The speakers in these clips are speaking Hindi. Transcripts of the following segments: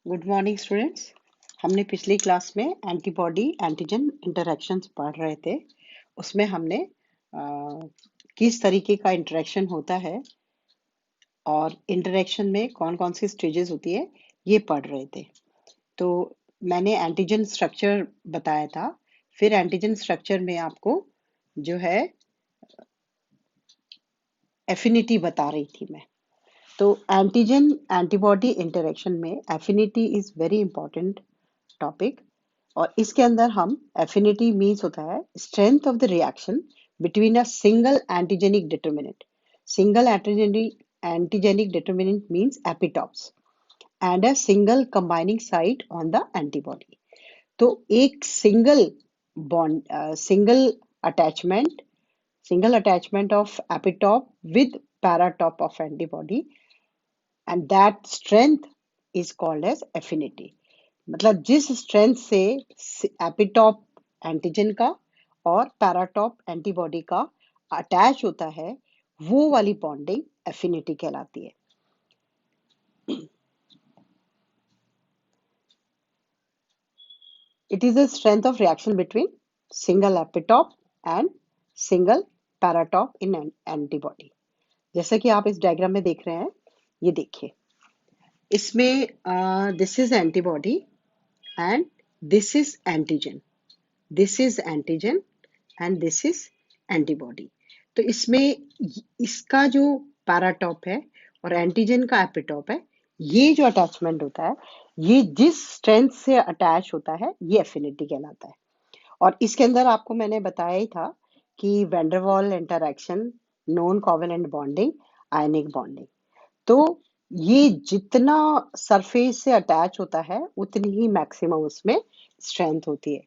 Good morning students. हमने पिछली क्लास में एंटीबॉडी एंटीजन इंटरेक्शंस पढ़ रहे थे। उसमें हमने किस तरीके का इंटरेक्शन होता है और इंटरेक्शन में कौन कौन सी स्टेजेस होती है ये पढ़ रहे थे। तो मैंने एंटीजन स्ट्रक्चर बताया था। फिर एंटीजन स्ट्रक्चर में आपको जो है एफिनिटी बता रही थी मैं। तो एंटीजन एंटीबॉडी इंटरेक्शन में affinity is very important topic. और इसके अंदर हम एफिनिटी मीन्स होता है strength of the reaction between a single antigenic determinant. Single antigenic determinant means epitopes and a single combining site on the antibody. तो एक attachment single attachment of epitope with paratope of antibody and that strength is called as affinity. मतलब जिस स्ट्रेंथ से एपिटॉप एंटीजन का और पैराटॉप एंटीबॉडी का अटैच होता है वो वाली बॉन्डिंग एफिनिटी कहलाती है। It is the strength of reaction between single epitope and single paratop in an antibody। जैसा कि आप इस डायग्राम में देख रहे हैं, ये देखिए इसमें this is antibody and this is antigen, this is antigen and this is antibody. तो इसमें इसका जो पैराटॉप है और एंटीजन का एपिटॉप है, ये जो अटैचमेंट होता है ये जिस स्ट्रेंथ से अटैच होता है ये एफिनिटी कहलाता है। और इसके अंदर आपको मैंने बताया ही था कि van der Waals interaction, non covalent bonding, ionic bonding. तो ये जितना सरफेस से अटैच होता है उतनी ही मैक्सिमम उसमें स्ट्रेंथ होती है।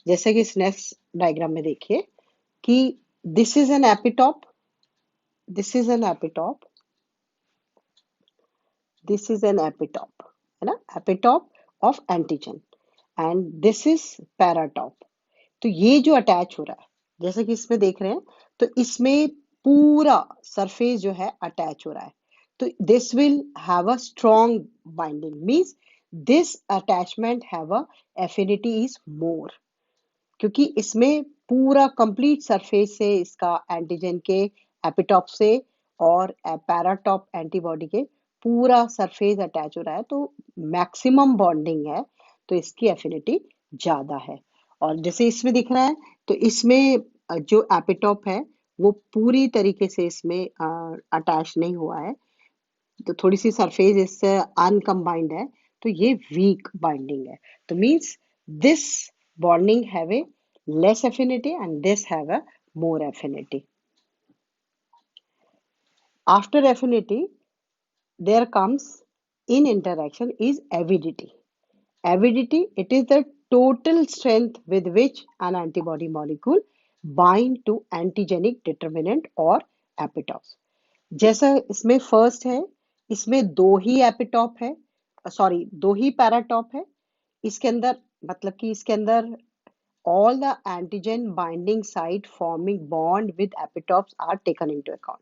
जैसे कि इस नेक्स्ट डायग्राम में देखिए कि this is an epitope, this is an epitope, this is an epitope, है ना, epitope of antigen and this is paratope. तो ये जो अटैच हो रहा है जैसे कि इसमें देख रहे हैं, तो इसमें पूरा सरफेस जो है अटैच हो रहा है। तो this will have a strong binding means this attachment have a affinity is more, क्योंकि इसमें पूरा कंप्लीट सरफेस से इसका एंटीजन के एपिटॉप से और पैराटॉप एंटीबॉडी के पूरा सरफेस अटैच हो रहा है, तो मैक्सिमम बॉन्डिंग है, तो इसकी एफिनिटी ज्यादा है। और जैसे इसमें दिख रहा है, तो इसमें जो एपिटॉप है वो पूरी तरीके से इसमें अटैच नहीं हुआ है, तो थोड़ी सी सरफेस इससे अनकम्बाइंड है, तो ये वीक बाइंडिंग है। तो means this bonding have a less affinity and this have a more affinity. After affinity, there comes in interaction is avidity. Avidity, it is the total strength with which an antibody molecule bind to antigenic determinant or epitopes. जैसा इसमें फर्स्ट है, इसमें दो ही एपिटॉप है, सॉरी दो ही पैराटॉप है। इसके अंदर मतलब कि इसके अंदर all the antigen binding site forming bond with epitopes are taken into account।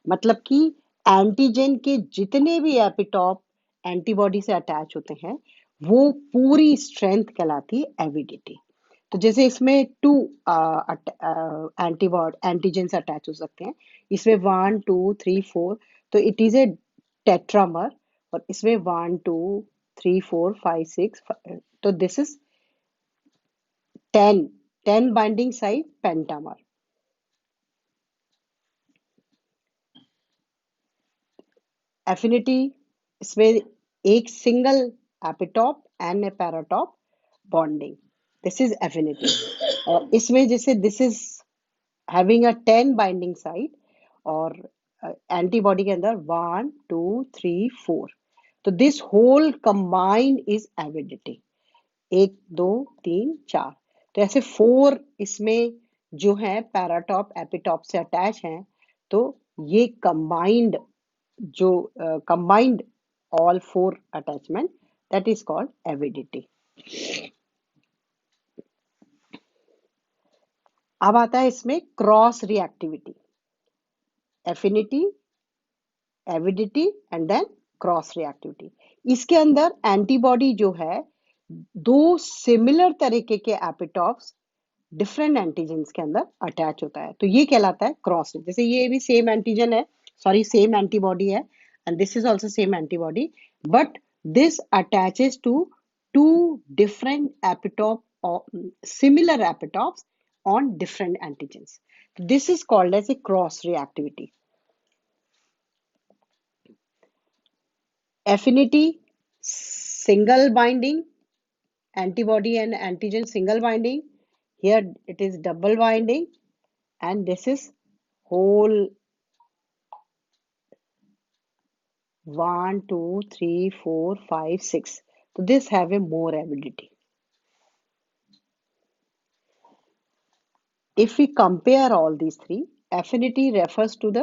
मतलब कि एंटीजन के जितने भी एपिटॉप एंटीबॉडी से अटैच होते हैं वो पूरी स्ट्रेंथ कहलाती है एविडिटी। तो जैसे इसमें टू एंटीजन अटैच हो सकते हैं, इसमें 1 2 3 4, तो इट इज ए टेट्रामर। और इसमें 1 2 3 4 5 6, तो this is 10 binding site pentamer. Affinity, इसमें एक single epitope and a paratope bonding, this is affinity. और इसमें जैसे this is having a 10 binding site और एंटीबॉडी के अंदर 1 2 3 4, तो this whole combined is avidity. 1 2 3 4, तो ऐसे 4 इसमें जो है पैराटॉप एपिटॉप से अटैच हैं, तो ये कंबाइंड जो combined all 4 attachment, that is called avidity. अब आता है इसमें cross reactivity, affinity, avidity and then cross reactivity. इसके अंदर एंटीबॉडी जो है, दो सिमिलर तरीके के एपिटॉप्स डिफरेंट एंटीजेंस के अंदर अटैच होता है, तो ये कहलाता है क्रॉस। जैसे ये भी सेम एंटीजन है, सॉरी सेम एंटीबॉडी है, and this is also same antibody, but this attaches to two different epitope or similar epitopes on different antigens. This is called as a cross reactivity. Affinity, single binding, antibody and antigen single binding. Here it is double binding, and this is whole 1, 2, 3, 4, 5, 6. So this have a more avidity. If we compare all these three, affinity refers to the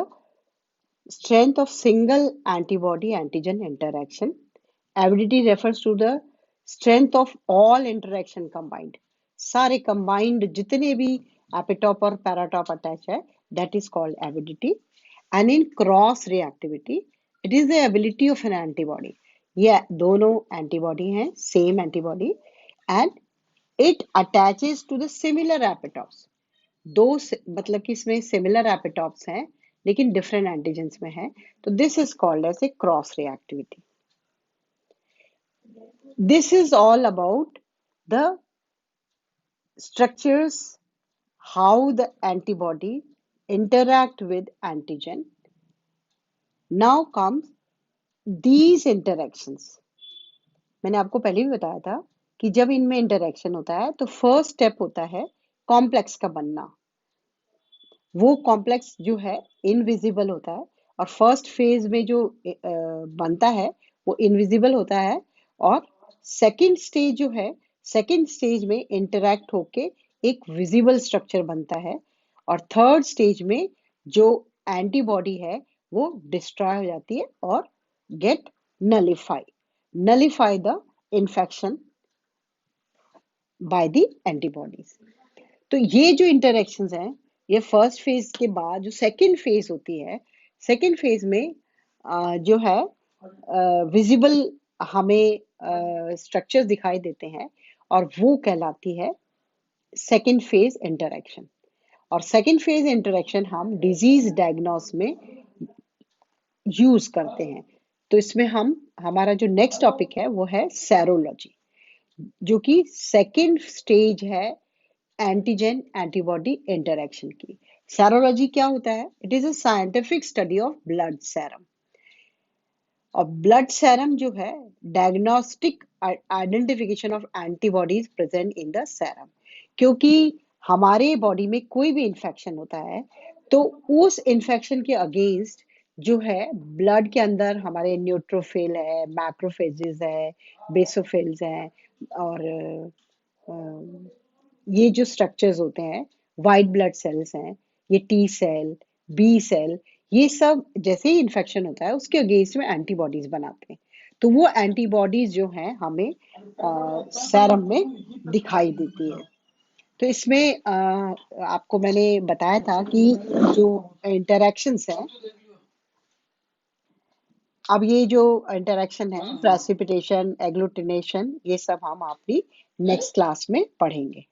strength of single antibody antigen interaction. Avidity refers to the strength of all interaction combined. सारे combined जितने भी epitope और paratop attach है, that is called avidity. And in cross reactivity, it is the ability of an antibody. ये दोनों antibody हैं, same antibody, and it attaches to the similar epitopes. मतलब कि इसमें सिमिलर एपिटॉप्स हैं लेकिन डिफरेंट एंटीजेंस में है, तो this is called as a cross reactivity. This is all about the structures, how the antibody interact with antigen. Now comes these interactions. मैंने आपको पहले भी बताया था कि जब इनमें इंटरेक्शन होता है तो फर्स्ट स्टेप होता है कॉम्प्लेक्स का बनना. वो कॉम्प्लेक्स जो है इनविजिबल होता है, और फर्स्ट फेज में जो बनता है वो इनविजिबल होता है, और सेकंड स्टेज जो है, सेकंड स्टेज में इंटरैक्ट होके एक विजिबल स्ट्रक्चर बनता है, और थर्ड स्टेज में जो एंटीबॉडी है वो डिस्ट्रॉय हो जाती है और get nullify the infection by the antibodies. तो ये जो इंटरेक्शंस हैं, ये फर्स्ट फेज के बाद जो सेकंड फेज होती है, सेकंड फेज में जो है विजिबल हमें स्ट्रक्चर्स दिखाई देते हैं, और वो कहलाती है सेकंड फेज इंटरेक्शन. और सेकंड फेज इंटरेक्शन हम डिजीज डायग्नोस में यूज करते हैं. तो इसमें हमारा जो नेक्स्ट टॉपिक है वो है सेरोलॉजी, जो कि सेकंड स्टेज है एंटीजन एंटीबॉडी इंटरेक्शन की. सेरोलॉजी क्या होता है? It is a scientific study of blood serum. और ब्लड सेरम जो है diagnostic identification of antibodies present in the serum. क्योंकि हमारे बॉडी में कोई भी इंफेक्शन होता है तो उस इंफेक्शन के अगेंस्ट जो है ब्लड के अंदर हमारे न्यूट्रोफिल है, मैक्रोफेजेस है, बेसोफिल्स हैं, और ये जो स्ट्रक्चर्स होते हैं, वाइट ब्लड सेल्स हैं, ये टी सेल, बी सेल, ये सब जैसे ही इन्फेक्शन होता है उसके अगेंस्ट में एंटीबॉडीज बनाते हैं. तो वो एंटीबॉडीज जो हैं हमें सेरम में दिखाई देती है. तो इसमें आपको मैंने बताया था कि जो इंटरेक्शंस हैं, अब ये जो इंटरेक्शन है, प्रेसिपिटेशन, एग्लूटिनेशन, ये सब हम अपनी नेक्स्ट क्लास में पढ़ेंगे.